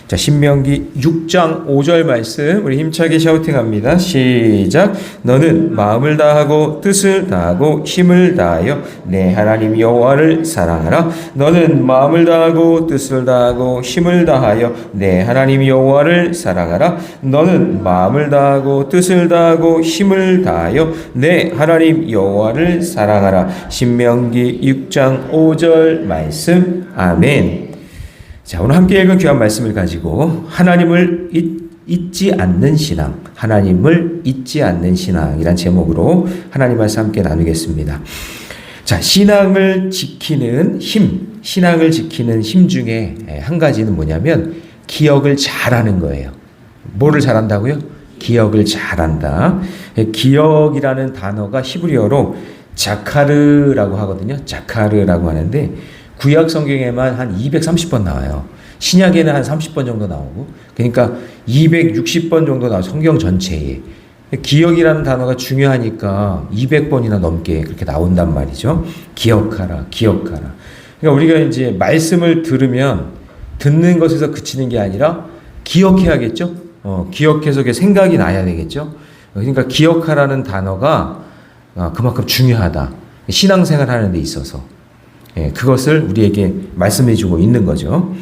자, 신명기 6장 5절 말씀 우리 힘차게 샤우팅합니다. 시작. 너는 마음을 다하고 뜻을 다하고 힘을 다하여 내 하나님 여호와를 사랑하라. 너는 마음을 다하고 뜻을 다하고 힘을 다하여 내 하나님 여호와를 사랑하라. 너는 마음을 다하고 뜻을 다하고 힘을 다하여 내 하나님 여호와를 사랑하라. 신명기 6장 5절 말씀. 아멘. 자, 오늘 함께 읽은 귀한 말씀을 가지고 하나님을 잊지 않는 신앙, 하나님을 잊지 않는 신앙이란 제목으로 하나님 말씀 함께 나누겠습니다. 자, 신앙을 지키는 힘 중에 한 가지는 뭐냐면 기억을 잘하는 거예요. 뭐를 잘한다고요? 기억을 잘한다. 기억이라는 단어가 히브리어로 자카르라고 하거든요. 자카르라고 하는데 구약 성경에만 한 230번 나와요. 신약에는 한 30번 정도 나오고, 그러니까 260번 정도 나와요. 성경 전체에. 기억이라는 단어가 중요하니까 200번이나 넘게 그렇게 나온단 말이죠. 기억하라, 기억하라. 그러니까 우리가 이제 말씀을 들으면 듣는 것에서 그치는 게 아니라 기억해야겠죠. 기억해서 그게 생각이 나야 되겠죠. 그러니까 기억하라는 단어가 그만큼 중요하다. 신앙생활 하는 데 있어서. 그것을 우리에게 말씀해 주고 있는 거죠.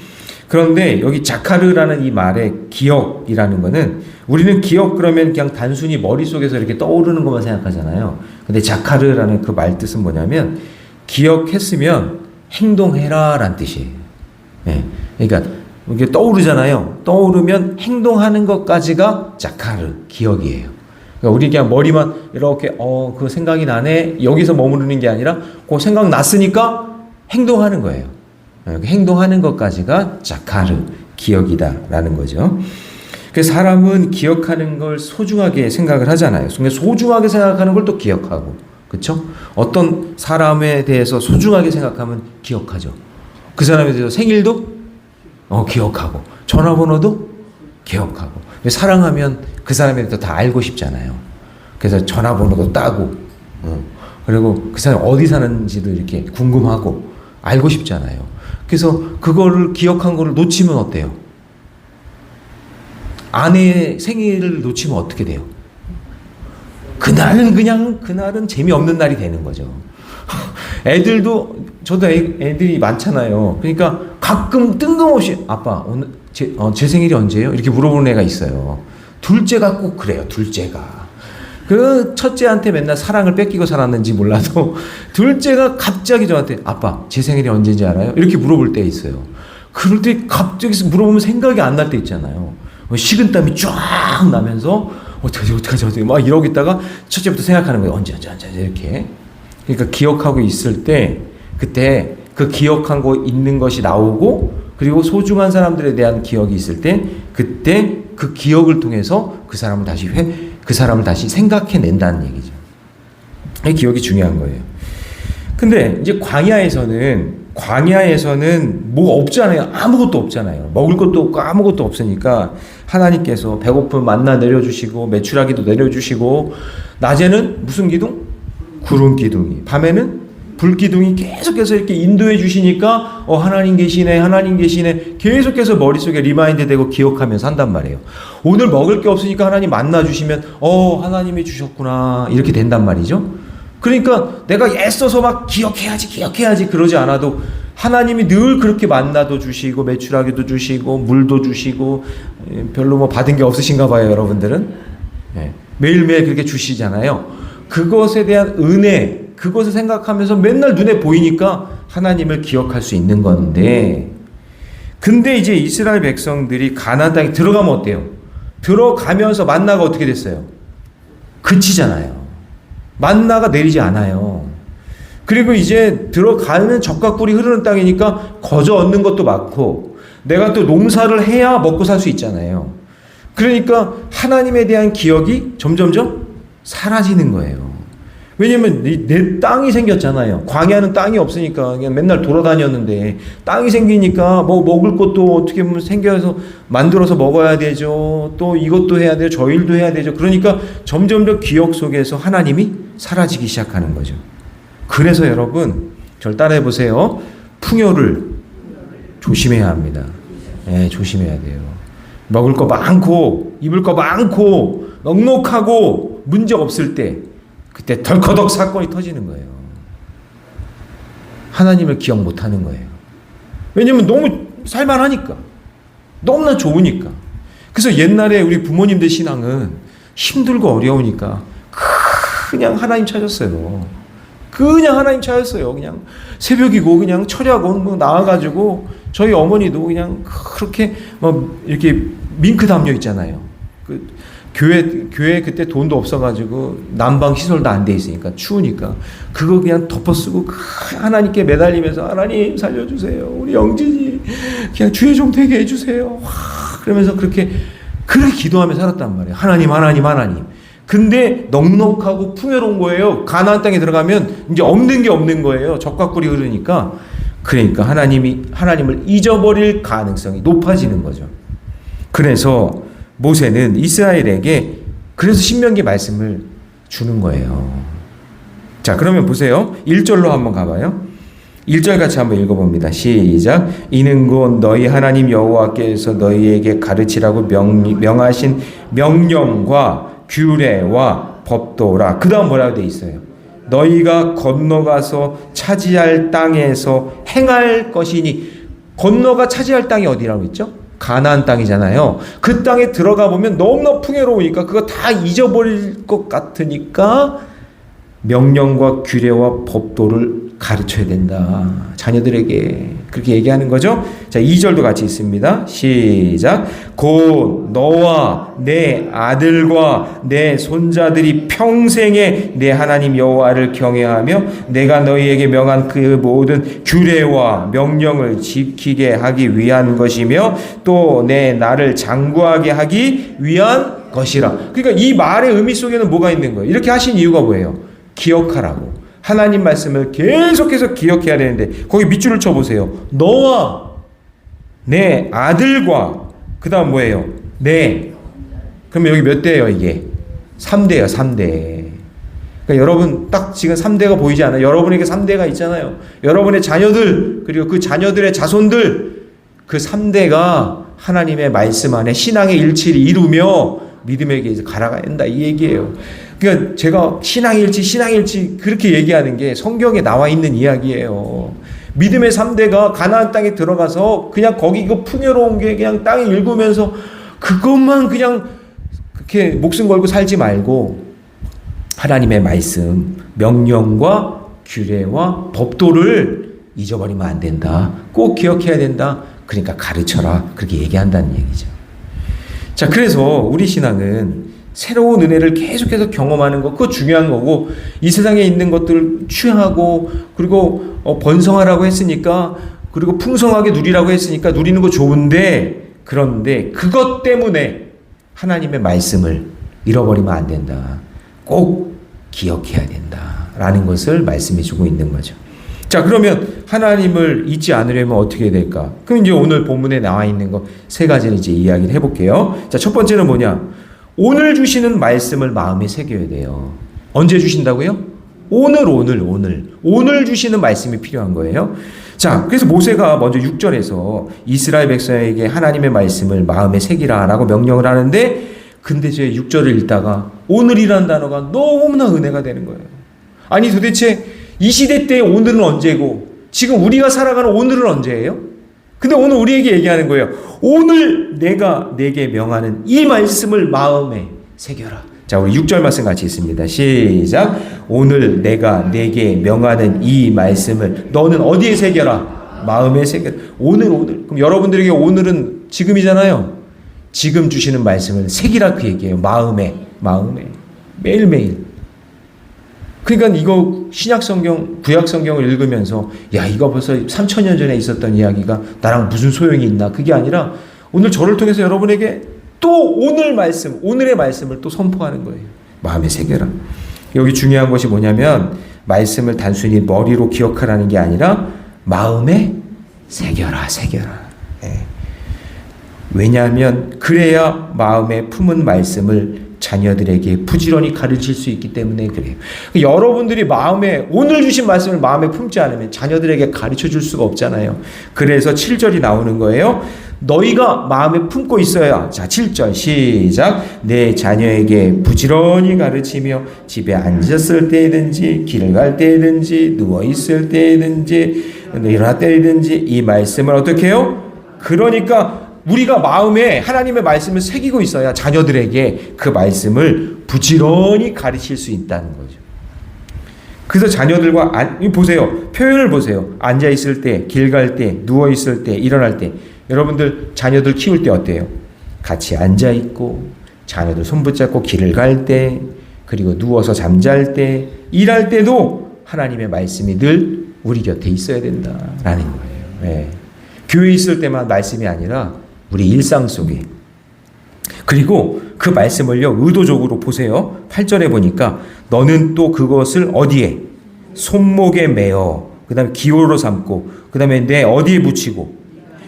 그런데 여기 자카르라는 이 말의 기억이라는 거는 우리는 기억 그러면 그냥 단순히 머릿속에서 이렇게 떠오르는 것만 생각하잖아요. 근데 자카르라는 그 말 뜻은 뭐냐면 기억했으면 행동해라 라는 뜻이에요. 그러니까 이게 떠오르잖아요. 떠오르면 행동하는 것까지가 자카르, 기억이에요. 그러니까 우리 그냥 머리만 이렇게 그 생각이 나네 여기서 머무르는 게 아니라 그 생각 났으니까 행동하는 거예요. 행동하는 것까지가 자카르, 기억이다라는 거죠. 그래서 사람은 기억하는 걸 소중하게 생각을 하잖아요. 소중하게 생각하는 걸 또 기억하고, 그렇죠? 어떤 사람에 대해서 소중하게 생각하면 기억하죠. 그 사람에 대해서 생일도 기억하고, 전화번호도 기억하고. 사랑하면 그 사람에 대해서 다 알고 싶잖아요. 그래서 전화번호도 따고, 그리고 그 사람이 어디 사는지도 이렇게 궁금하고 알고 싶잖아요. 그래서 그거를 기억한 거를 놓치면 어때요? 아내의 생일을 놓치면 어떻게 돼요? 그날은 재미없는 날이 되는 거죠. 애들도, 저도 애들이 많잖아요. 그러니까 가끔 뜬금없이 아빠 오늘 제 생일이 언제예요? 이렇게 물어보는 애가 있어요. 둘째가 꼭 그래요. 둘째가. 그 첫째한테 맨날 사랑을 뺏기고 살았는지 몰라도 둘째가 갑자기 저한테 아빠 제 생일이 언제인지 알아요? 이렇게 물어볼 때 있어요. 그럴 때 갑자기 물어보면 생각이 안 날 때 있잖아요. 식은땀이 쫙 나면서 어떡하지 막 이러고 있다가 첫째부터 생각하는 거예요. 언제 이렇게. 그러니까 기억하고 있을 때 그때 그 기억한 거 있는 것이 나오고, 그리고 소중한 사람들에 대한 기억이 있을 때 그때 그 기억을 통해서 그 사람을 다시 생각해낸다는 얘기죠. 이 기억이 중요한 거예요. 근데 이제 광야에서는 뭐 없잖아요. 아무것도 없잖아요. 먹을 것도 없고 아무것도 없으니까 하나님께서 배고프면 만나 내려주시고 메추라기도 내려주시고, 낮에는 무슨 기둥? 구름 기둥이, 밤에는 불 기둥이 계속해서 이렇게 인도해 주시니까 하나님 계시네 계속해서 머릿속에 리마인드 되고 기억하면서 한단 말이에요. 오늘 먹을 게 없으니까 하나님 만나 주시면 하나님이 주셨구나 이렇게 된단 말이죠. 그러니까 내가 애써서 막 기억해야지 그러지 않아도 하나님이 늘 그렇게 만나도 주시고 메추라기도 주시고 물도 주시고, 별로 뭐 받은 게 없으신가 봐요, 여러분들은. 매일매일 그렇게 주시잖아요. 그것에 대한 은혜, 그것을 생각하면서 맨날 눈에 보이니까 하나님을 기억할 수 있는 건데, 근데 이제 이스라엘 백성들이 가나안 땅에 들어가면 어때요? 들어가면서 만나가 어떻게 됐어요? 그치잖아요. 만나가 내리지 않아요. 그리고 이제 들어가는 적과 꿀이 흐르는 땅이니까 거저 얻는 것도 많고, 내가 또 농사를 해야 먹고 살 수 있잖아요. 그러니까 하나님에 대한 기억이 점점점 사라지는 거예요. 왜냐면 내 땅이 생겼잖아요. 광야는 땅이 없으니까 그냥 맨날 돌아다녔는데, 땅이 생기니까 뭐 먹을 것도 어떻게 보면 생겨서 만들어서 먹어야 되죠. 또 이것도 해야 돼요. 저 일도 해야 되죠. 그러니까 점점 기억 속에서 하나님이 사라지기 시작하는 거죠. 그래서 여러분, 절 따라해 보세요. 풍요를 조심해야 합니다. 조심해야 돼요. 먹을 거 많고 입을 거 많고 넉넉하고 문제 없을 때 그때 덜커덕 사건이 터지는 거예요. 하나님을 기억 못하는 거예요. 왜냐면 너무 살만하니까. 너무나 좋으니까. 그래서 옛날에 우리 부모님들 신앙은 힘들고 어려우니까 그냥 하나님 찾았어요. 그냥 하나님 찾았어요. 그냥 새벽이고 그냥 철야고 나와가지고 저희 어머니도 그냥 그렇게 이렇게 밍크 담요 있잖아요. 그 교회 그때 돈도 없어가지고 난방 시설도 안 돼 있으니까 추우니까 그거 그냥 덮어쓰고 하나님께 매달리면서 하나님 살려주세요. 우리 영진이 그냥 주의 종 되게 해주세요. 그러면서 그렇게 기도하며 살았단 말이에요. 하나님. 근데 넉넉하고 풍요로운 거예요. 가나안 땅에 들어가면 이제 없는 게 없는 거예요. 적과 꿀이 흐르니까. 그러니까 하나님을 잊어버릴 가능성이 높아지는 거죠. 그래서 모세는 이스라엘에게 그래서 신명기 말씀을 주는 거예요. 자, 그러면 보세요. 1절로 한번 가봐요. 1절 같이 한번 읽어봅니다. 시작. 이는 곧 너희 하나님 여호와께서 너희에게 가르치라고 명하신 명령과 규례와 법도라. 그 다음 뭐라고 돼 있어요? 너희가 건너가서 차지할 땅에서 행할 것이니. 건너가 차지할 땅이 어디라고 했죠? 가나안 땅이잖아요. 그 땅에 들어가 보면 너무나 풍요로우니까 그거 다 잊어버릴 것 같으니까 명령과 규례와 법도를 가르쳐야 된다. 자녀들에게 그렇게 얘기하는 거죠. 자, 2절도 같이 있습니다. 시작. 곧 너와 내 아들과 내 손자들이 평생에 내 하나님 여호와를 경외하며 내가 너희에게 명한 그 모든 규례와 명령을 지키게 하기 위한 것이며 또 내 나를 장구하게 하기 위한 것이라. 그러니까 이 말의 의미 속에는 뭐가 있는 거예요? 이렇게 하신 이유가 뭐예요? 기억하라고. 하나님 말씀을 계속해서 기억해야 되는데 거기 밑줄을 쳐보세요. 너와 내 아들과 그 다음 뭐예요? 그러면 여기 몇 대예요 이게? 3대예요. 3대. 그러니까 여러분 딱 지금 3대가 보이지 않아요? 여러분에게 3대가 있잖아요. 여러분의 자녀들 그리고 그 자녀들의 자손들 그 3대가 하나님의 말씀 안에 신앙의 일치를 이루며 믿음에게 이제 갈아가야 된다 이 얘기예요. 그러니까 제가 신앙일치 그렇게 얘기하는 게 성경에 나와 있는 이야기예요. 믿음의 3대가 가나안 땅에 들어가서 그냥 거기 그 풍요로운 게 그냥 땅에 일구면서 그것만 그냥 그렇게 목숨 걸고 살지 말고 하나님의 말씀, 명령과 규례와 법도를 잊어버리면 안 된다. 꼭 기억해야 된다. 그러니까 가르쳐라. 그렇게 얘기한다는 얘기죠. 자, 그래서 우리 신앙은 새로운 은혜를 계속해서 경험하는 거, 그거 중요한 거고, 이 세상에 있는 것들을 취하고, 그리고 번성하라고 했으니까, 그리고 풍성하게 누리라고 했으니까 누리는 거 좋은데, 그런데 그것 때문에 하나님의 말씀을 잃어버리면 안 된다. 꼭 기억해야 된다. 라는 것을 말씀해 주고 있는 거죠. 자, 그러면 하나님을 잊지 않으려면 어떻게 해야 될까? 그럼 이제 오늘 본문에 나와 있는 거 세 가지를 이제 이야기를 해볼게요. 자, 첫 번째는 뭐냐? 오늘 주시는 말씀을 마음에 새겨야 돼요. 언제 주신다고요? 오늘 주시는 말씀이 필요한 거예요. 자, 그래서 모세가 먼저 6절에서 이스라엘 백성에게 하나님의 말씀을 마음에 새기라라고 명령을 하는데, 근데 제 6절을 읽다가 오늘이라는 단어가 너무나 은혜가 되는 거예요. 아니 도대체 이 시대 때의 오늘은 언제고 지금 우리가 살아가는 오늘은 언제예요? 근데 오늘 우리에게 얘기하는 거예요. 오늘 내가 내게 명하는 이 말씀을 마음에 새겨라. 자, 우리 6절 말씀 같이 있습니다. 시작. 오늘 내가 내게 명하는 이 말씀을 너는 어디에 새겨라? 마음에 새겨라. 오늘. 그럼 여러분들에게 오늘은 지금이잖아요. 지금 주시는 말씀을 새기라 그 얘기예요. 마음에. 매일매일. 그러니까 이거 신약성경, 구약성경을 읽으면서 야, 이거 벌써 3000년 전에 있었던 이야기가 나랑 무슨 소용이 있나? 그게 아니라 오늘 저를 통해서 여러분에게 또 오늘의 말씀을 또 선포하는 거예요. 마음에 새겨라. 여기 중요한 것이 뭐냐면 말씀을 단순히 머리로 기억하라는 게 아니라 마음에 새겨라. 네. 왜냐하면 그래야 마음에 품은 말씀을 자녀들에게 부지런히 가르칠 수 있기 때문에 그래요. 여러분들이 오늘 주신 말씀을 마음에 품지 않으면 자녀들에게 가르쳐 줄 수가 없잖아요. 그래서 7절이 나오는 거예요. 너희가 마음에 품고 있어야. 자, 7절 시작. 내 자녀에게 부지런히 가르치며 집에 앉았을 때든지 길을 갈 때든지 누워 있을 때든지 일어날 때든지 이 말씀을 어떻게 해요? 그러니까 우리가 마음에 하나님의 말씀을 새기고 있어야 자녀들에게 그 말씀을 부지런히 가르칠 수 있다는 거죠. 그래서 자녀들과 보세요. 표현을 보세요. 앉아 있을 때, 길 갈 때, 누워 있을 때, 일어날 때. 여러분들 자녀들 키울 때 어때요? 같이 앉아 있고 자녀들 손 붙잡고 길을 갈 때, 그리고 누워서 잠잘 때, 일할 때도 하나님의 말씀이 늘 우리 곁에 있어야 된다라는 거예요. 네. 교회에 있을 때만 말씀이 아니라 우리 일상 속에. 그리고 그 말씀을요, 의도적으로 보세요. 8절에 보니까 너는 또 그것을 어디에? 손목에 매어. 그 다음에 기호로 삼고, 그 다음에 내 어디에 붙이고.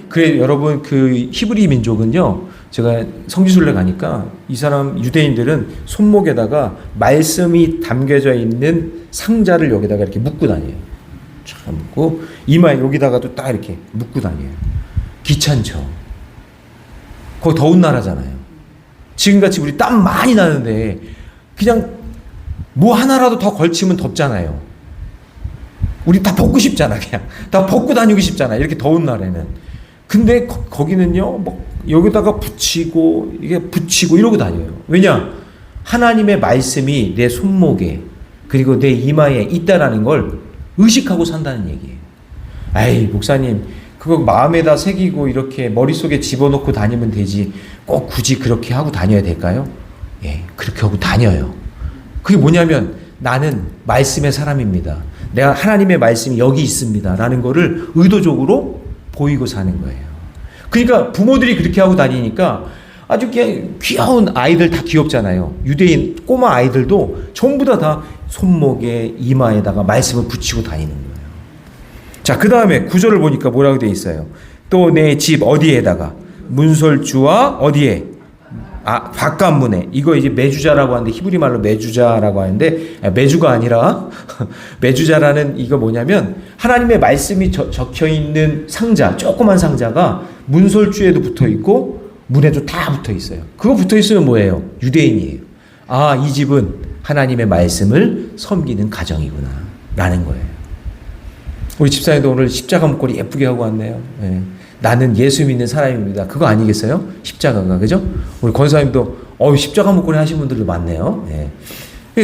그래, 여러분, 그 히브리 민족은요, 제가 성지순례 가니까 이 사람 유대인들은 손목에다가 말씀이 담겨져 있는 상자를 여기다가 이렇게 묶고 다녀요. 참 묶고, 이마에 여기다가도 딱 이렇게 묶고 다녀요. 귀찮죠? 거기 더운 나라잖아요. 지금같이 우리 땀 많이 나는데 그냥 뭐 하나라도 더 걸치면 덥잖아요. 우리 다 벗고 싶잖아. 그냥 다 벗고 다니고 싶잖아. 이렇게 더운 날에는. 근데 거기는요, 뭐 여기다가 붙이고 이게 붙이고 이러고 다녀요. 왜냐? 하나님의 말씀이 내 손목에 그리고 내 이마에 있다라는 걸 의식하고 산다는 얘기예요. 아이, 목사님, 그거 마음에다 새기고 이렇게 머릿속에 집어넣고 다니면 되지. 꼭 굳이 그렇게 하고 다녀야 될까요? 예, 그렇게 하고 다녀요. 그게 뭐냐면 나는 말씀의 사람입니다. 내가 하나님의 말씀이 여기 있습니다. 라는 거를 의도적으로 보이고 사는 거예요. 그러니까 부모들이 그렇게 하고 다니니까 아주 귀여운 아이들 다 귀엽잖아요. 유대인 꼬마 아이들도 전부 다 손목에 이마에다가 말씀을 붙이고 다니는 거예요. 자, 그 다음에 구절을 보니까 뭐라고 되어 있어요? 또 내 집 어디에다가 문설주와 어디에? 바깥문에. 이거 이제 메주자라고 하는데 히브리 말로 메주자라고 하는데 메주가 아니라 메주자라는 이거 뭐냐면 하나님의 말씀이 적혀 있는 상자, 조그만 상자가 문설주에도 붙어 있고 문에도 다 붙어 있어요. 그거 붙어 있으면 뭐예요? 유대인이에요. 아, 이 집은 하나님의 말씀을 섬기는 가정이구나 라는 거예요. 우리 집사님도 오늘 십자가 목걸이 예쁘게 하고 왔네요. 네. 나는 예수 믿는 사람입니다. 그거 아니겠어요? 십자가가, 그죠? 우리 권사님도 십자가 목걸이 하신 분들도 많네요. 네.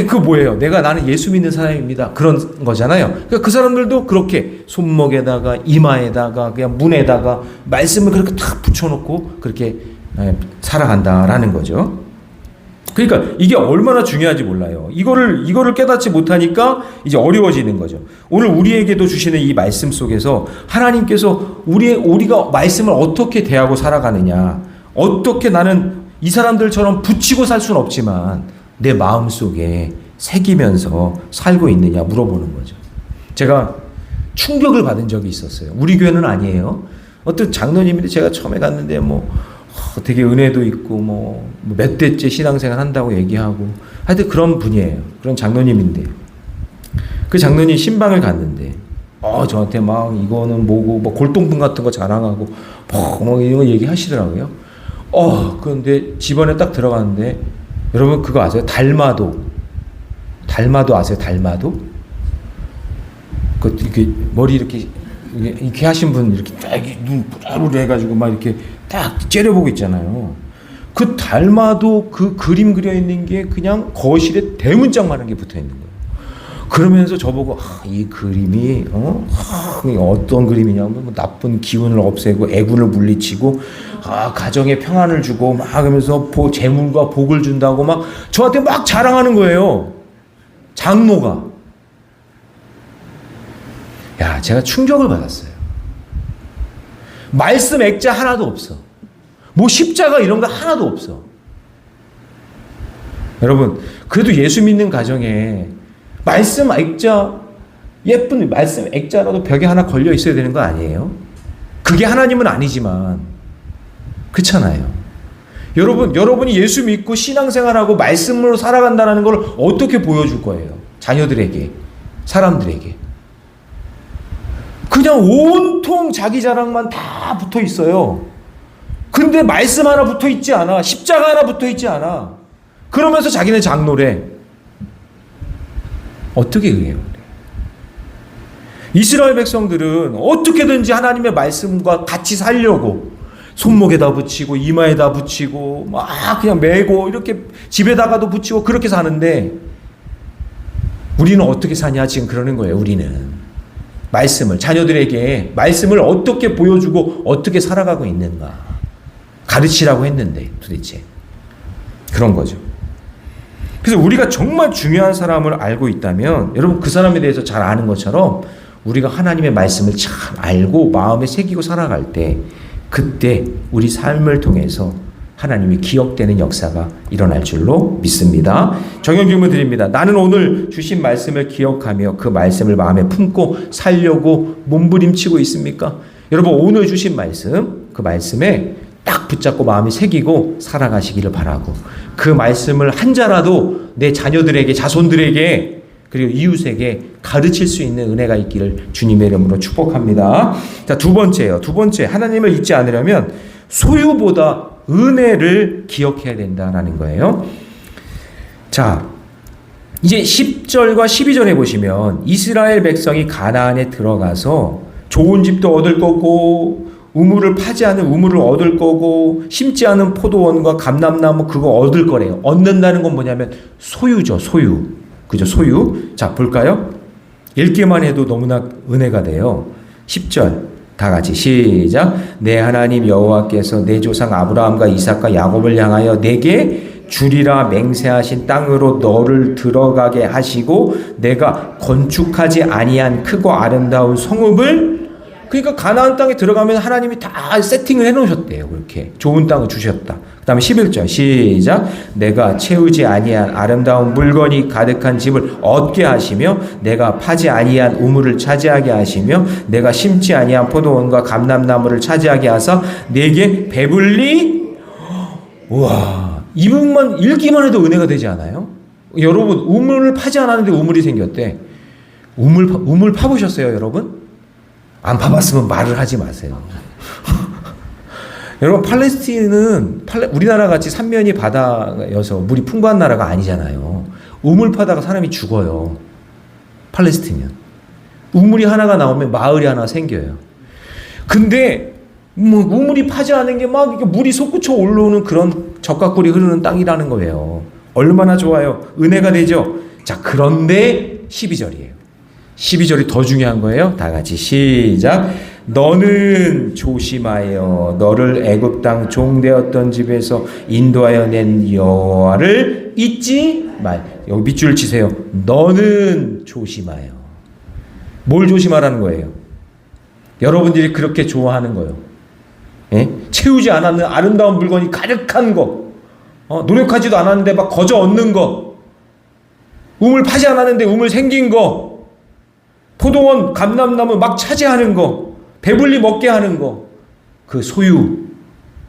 그 뭐예요? 나는 예수 믿는 사람입니다. 그런 거잖아요. 그러니까 그 사람들도 그렇게 손목에다가 이마에다가 그냥 문에다가 말씀을 그렇게 탁 붙여놓고 그렇게 살아간다라는 거죠. 그러니까 이게 얼마나 중요한지 몰라요. 이거를 깨닫지 못하니까 이제 어려워지는 거죠. 오늘 우리에게도 주시는 이 말씀 속에서 하나님께서 우리가 말씀을 어떻게 대하고 살아가느냐, 어떻게 나는 이 사람들처럼 붙이고 살 수는 없지만 내 마음 속에 새기면서 살고 있느냐 물어보는 거죠. 제가 충격을 받은 적이 있었어요. 우리 교회는 아니에요. 어떤 장로님인데 제가 처음에 갔는데 되게 은혜도 있고 몇 대째 신앙생활 한다고 얘기하고 하여튼 그런 분이에요. 그런 장로님인데 그 장로님 신방을 갔는데 저한테 막 이거는 뭐고 골동품 같은 거 자랑하고 이런 거 얘기하시더라고요. 그런데 집안에 딱 들어갔는데 여러분 그거 아세요? 달마도 아세요? 달마도? 그 이렇게 머리 이렇게 하신 분 이렇게 딱 눈 뿌라르르 해가지고 막 이렇게 딱 째려보고 있잖아요. 그 달마도 그 그림 그려 있는 게 그냥 거실에 대문짝만한 게 붙어 있는 거예요. 그러면서 저보고 이 그림이 어떤 그림이냐면 나쁜 기운을 없애고 애군을 물리치고 가정에 평안을 주고 막 하면서 재물과 복을 준다고 막 저한테 막 자랑하는 거예요. 장모가. 야, 제가 충격을 받았어요. 말씀 액자 하나도 없어. 십자가 이런 거 하나도 없어. 여러분, 그래도 예수 믿는 가정에 말씀 액자, 예쁜 말씀 액자라도 벽에 하나 걸려 있어야 되는 거 아니에요? 그게 하나님은 아니지만 그렇잖아요. 여러분이 예수 믿고 신앙생활하고 말씀으로 살아간다는 걸 어떻게 보여줄 거예요? 자녀들에게, 사람들에게. 그냥 온통 자기 자랑만 다 붙어 있어요. 근데 말씀 하나 붙어 있지 않아. 십자가 하나 붙어 있지 않아. 그러면서 자기는 장로래. 어떻게 그래요? 이스라엘 백성들은 어떻게든지 하나님의 말씀과 같이 살려고 손목에다 붙이고 이마에다 붙이고 막 그냥 메고 이렇게 집에다가도 붙이고 그렇게 사는데, 우리는 어떻게 사냐 지금 그러는 거예요. 우리는 말씀을, 자녀들에게 말씀을 어떻게 보여주고 어떻게 살아가고 있는가 가르치라고 했는데 도대체 그런 거죠. 그래서 우리가 정말 중요한 사람을 알고 있다면, 여러분 그 사람에 대해서 잘 아는 것처럼 우리가 하나님의 말씀을 잘 알고 마음에 새기고 살아갈 때, 그때 우리 삶을 통해서 하나님이 기억되는 역사가 일어날 줄로 믿습니다. 정형 질문 드립니다. 나는 오늘 주신 말씀을 기억하며 그 말씀을 마음에 품고 살려고 몸부림치고 있습니까? 여러분 오늘 주신 말씀, 그 말씀에 딱 붙잡고 마음에 새기고 살아가시기를 바라고, 그 말씀을 한 자라도 내 자녀들에게, 자손들에게, 그리고 이웃에게 가르칠 수 있는 은혜가 있기를 주님의 이름으로 축복합니다. 자, 두 번째요. 두 번째, 하나님을 잊지 않으려면 소유보다 은혜를 기억해야 된다라는 거예요. 자, 이제 10절과 12절에 보시면 이스라엘 백성이 가나안에 들어가서 좋은 집도 얻을 거고, 우물을 파지 않은 우물을 얻을 거고, 심지 않은 포도원과 감람나무 그거 얻을 거래요. 얻는다는 건 뭐냐면 소유죠, 소유. 그죠, 소유. 자, 볼까요? 읽기만 해도 너무나 은혜가 돼요. 10절 다 같이 시작. 내 하나님 여호와께서 내 조상 아브라함과 이삭과 야곱을 향하여 내게 주리라 맹세하신 땅으로 너를 들어가게 하시고 내가 건축하지 아니한 크고 아름다운 성읍을, 그러니까 가나안 땅에 들어가면 하나님이 다 세팅을 해놓으셨대요. 그렇게 좋은 땅을 주셨다. 그 다음에 11절 시작. 내가 채우지 아니한 아름다운 물건이 가득한 집을 얻게 하시며 내가 파지 아니한 우물을 차지하게 하시며 내가 심지 아니한 포도원과 감람나무를 차지하게 하사 내게 배불리. 우와, 이 부분만 읽기만 해도 은혜가 되지 않아요? 여러분 우물을 파지 않았는데 우물이 생겼대. 우물 파보셨어요 여러분? 안 파봤으면 말을 하지 마세요. 여러분 팔레스틴은 우리나라 같이 삼면이 바다여서 물이 풍부한 나라가 아니잖아요. 우물 파다가 사람이 죽어요. 팔레스틴은 우물이 하나가 나오면 마을이 하나 생겨요. 근데 뭐 우물이 파지 않은 게 막 물이 솟구쳐 올라오는 그런 적각골이 흐르는 땅이라는 거예요. 얼마나 좋아요. 은혜가 되죠. 자, 그런데 12절이에요. 12절이 더 중요한 거예요. 다 같이 시작. 너는 조심하여 너를 애굽 땅 종되었던 집에서 인도하여 낸 여호와를 잊지 말. 여기 밑줄 치세요. 너는 조심하여. 뭘 조심하라는 거예요? 여러분들이 그렇게 좋아하는 거예요. 예? 채우지 않았는 아름다운 물건이 가득한 거, 노력하지도 않았는데 막 거저 얻는 거, 우물 파지 않았는데 우물 생긴 거, 포도원, 감람나무 막 차지하는 거, 배불리 먹게 하는 거, 그 소유,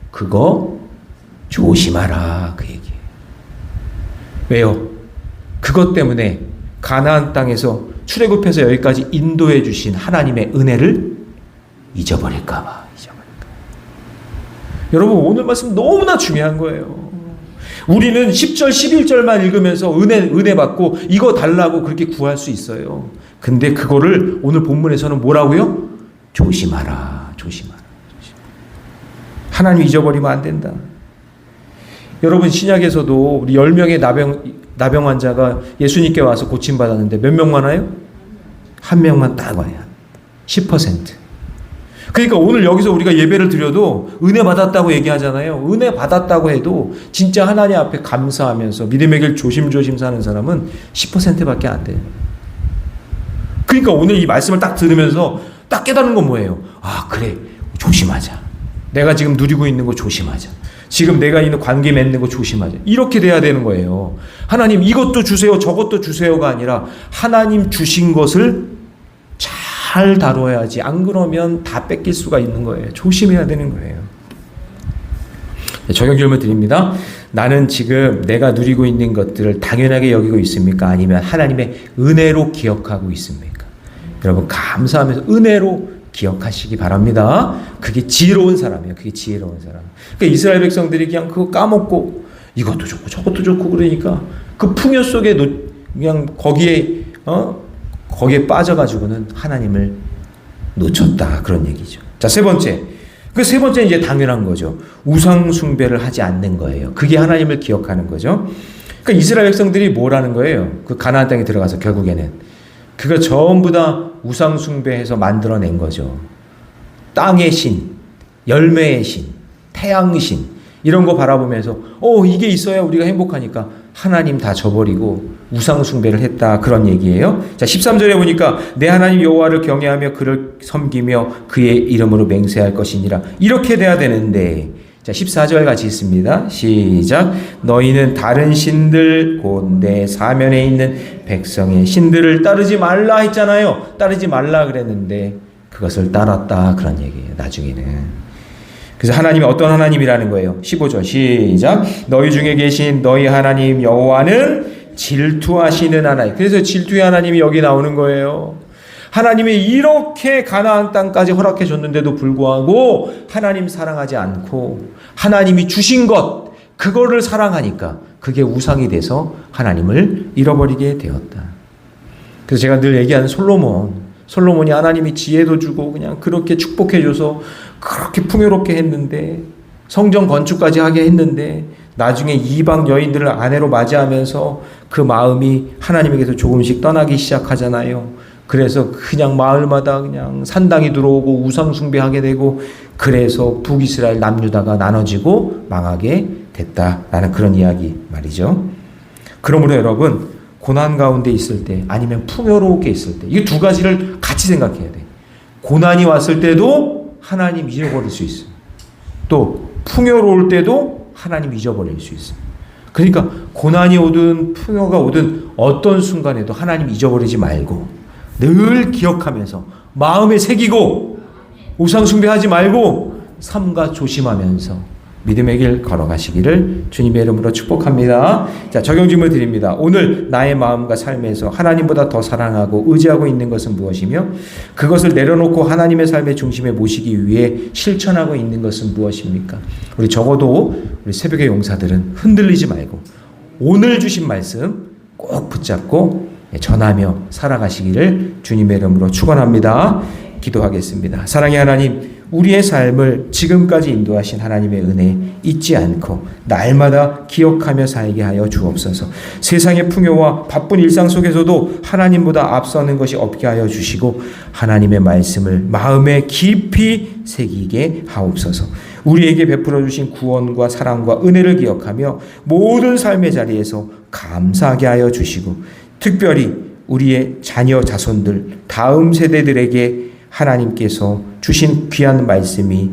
그거 조심하라 그 얘기예요. 왜요? 그것 때문에 가나안 땅에서 출애굽해서 여기까지 인도해 주신 하나님의 은혜를 잊어버릴까 봐. 여러분 오늘 말씀 너무나 중요한 거예요. 우리는 10절 11절만 읽으면서 은혜 받고 이거 달라고 그렇게 구할 수 있어요. 근데 그거를 오늘 본문에서는 뭐라고요? 조심하라. 조심하라. 하나님 잊어버리면 안 된다. 여러분 신약에서도 우리 10명의 나병 환자가 예수님께 와서 고침받았는데 몇 명만 와요? 한 명만 딱 와요. 10%. 그러니까 오늘 여기서 우리가 예배를 드려도 은혜 받았다고 얘기하잖아요. 은혜 받았다고 해도 진짜 하나님 앞에 감사하면서 믿음의 길 조심조심 사는 사람은 10%밖에 안 돼요. 그러니까 오늘 이 말씀을 딱 들으면서 딱 깨닫는 건 뭐예요? 아, 그래. 조심하자. 내가 지금 누리고 있는 거 조심하자. 지금 내가 있는 관계 맺는 거 조심하자. 이렇게 돼야 되는 거예요. 하나님 이것도 주세요, 저것도 주세요가 아니라 하나님 주신 것을 잘 다뤄야지. 안 그러면 다 뺏길 수가 있는 거예요. 조심해야 되는 거예요. 적용 질문 드립니다. 나는 지금 내가 누리고 있는 것들을 당연하게 여기고 있습니까? 아니면 하나님의 은혜로 기억하고 있습니까? 여러분 감사하면서 은혜로 기억하시기 바랍니다. 그게 지혜로운 사람이에요. 그게 지혜로운 사람. 그러니까 이스라엘 백성들이 그냥 그거 까먹고 이것도 좋고 저것도 좋고 그러니까 그 풍요 속에 그냥 거기에 빠져가지고는 하나님을 놓쳤다 그런 얘기죠. 자, 세 번째. 그 세 번째는 이제 당연한 거죠. 우상 숭배를 하지 않는 거예요. 그게 하나님을 기억하는 거죠. 그러니까 이스라엘 백성들이 뭐라는 거예요? 그 가나안 땅에 들어가서 결국에는 그거 전부 다 우상 숭배해서 만들어낸 거죠. 땅의 신, 열매의 신, 태양의 신 이런 거 바라보면서 이게 있어야 우리가 행복하니까 하나님 다 저버리고 우상 숭배를 했다 그런 얘기예요. 자, 13절에 보니까 내 하나님 여호와를 경외하며 그를 섬기며 그의 이름으로 맹세할 것이니라. 이렇게 돼야 되는데 자, 14절 같이 있습니다. 시작. 너희는 다른 신들 곧 내 사면에 있는 백성의 신들을 따르지 말라 했잖아요. 따르지 말라 그랬는데 그것을 따랐다 그런 얘기예요. 나중에는. 그래서 하나님이 어떤 하나님이라는 거예요. 15절 시작. 너희 중에 계신 너희 하나님 여호와는 질투하시는 하나님. 그래서 질투의 하나님이 여기 나오는 거예요. 하나님이 이렇게 가나안 땅까지 허락해 줬는데도 불구하고 하나님 사랑하지 않고 하나님이 주신 것 그거를 사랑하니까 그게 우상이 돼서 하나님을 잃어버리게 되었다. 그래서 제가 늘 얘기하는 솔로몬이 하나님이 지혜도 주고 그냥 그렇게 축복해 줘서 그렇게 풍요롭게 했는데 성전 건축까지 하게 했는데 나중에 이방 여인들을 아내로 맞이하면서 그 마음이 하나님에게서 조금씩 떠나기 시작하잖아요. 그래서 그냥 마을마다 그냥 산당이 들어오고 우상 숭배하게 되고 그래서 북이스라엘 남유다가 나눠지고 망하게 됐다라는 그런 이야기 말이죠. 그러므로 여러분 고난 가운데 있을 때 아니면 풍요롭게 있을 때 이 두 가지를 같이 생각해야 돼. 고난이 왔을 때도 하나님 잊어버릴 수 있어요. 또 풍요로울 때도 하나님 잊어버릴 수 있어요. 그러니까 고난이 오든 풍요가 오든 어떤 순간에도 하나님 잊어버리지 말고 늘 기억하면서 마음에 새기고 우상 숭배하지 말고 삼가 조심하면서 믿음의 길 걸어가시기를 주님의 이름으로 축복합니다. 자, 적용 질문 드립니다. 오늘 나의 마음과 삶에서 하나님보다 더 사랑하고 의지하고 있는 것은 무엇이며 그것을 내려놓고 하나님의 삶의 중심에 모시기 위해 실천하고 있는 것은 무엇입니까? 우리 적어도 우리 새벽의 용사들은 흔들리지 말고 오늘 주신 말씀 꼭 붙잡고 전하며 살아가시기를 주님의 이름으로 축원합니다. 기도하겠습니다. 사랑의 하나님, 우리의 삶을 지금까지 인도하신 하나님의 은혜 잊지 않고 날마다 기억하며 살게 하여 주옵소서. 세상의 풍요와 바쁜 일상 속에서도 하나님보다 앞서는 것이 없게 하여 주시고 하나님의 말씀을 마음에 깊이 새기게 하옵소서. 우리에게 베풀어 주신 구원과 사랑과 은혜를 기억하며 모든 삶의 자리에서 감사하게 하여 주시고 특별히 우리의 자녀 자손들 다음 세대들에게 하나님께서 주신 귀한 말씀이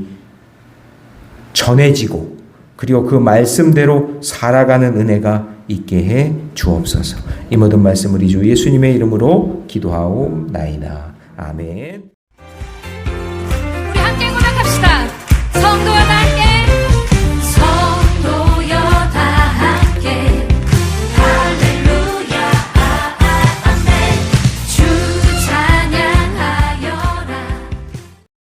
전해지고 그리고 그 말씀대로 살아가는 은혜가 있게 해 주옵소서. 이 모든 말씀을 우리 주 예수님의 이름으로 기도하옵나이다. 아멘.